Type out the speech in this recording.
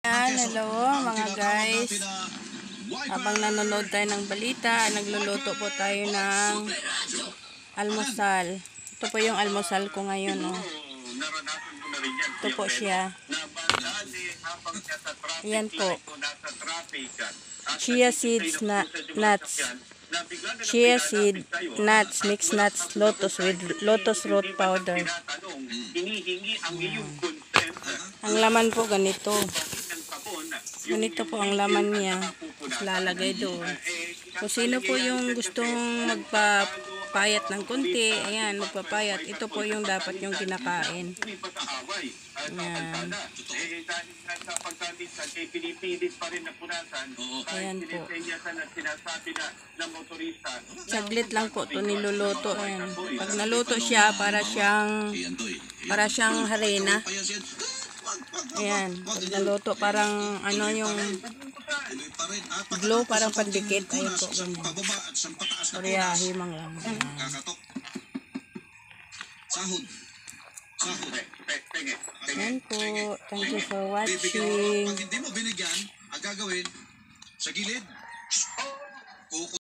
Hello mga guys. Habang nanonood tayo ng balita, nagluluto po tayo ng almusal. Ito po yung almusal ko ngayon. Oh. Ito po siya. Yan po. Chia seeds nuts. Chia seed nuts, mixed nuts, lotus with lotus root powder. Ang laman po ganito. Ganito po ang laman niya. Lalagay doon. Kung sino po yung gustong magpapayat ng konti, ayan, magpapayat. Ito po yung dapat yung kinakain. Ayan. Ayan po. Saglit lang po ito niluluto. Ayan. Pag naluto siya, para siyang harina. Ayan, pag naluto parang ano yung glow, parang pandikit. Ayun po, ganyan. Oriyahi mang lang. Ayan po, thank you for watching. Pag hindi mo binigyan, ang gagawin, sa gilid,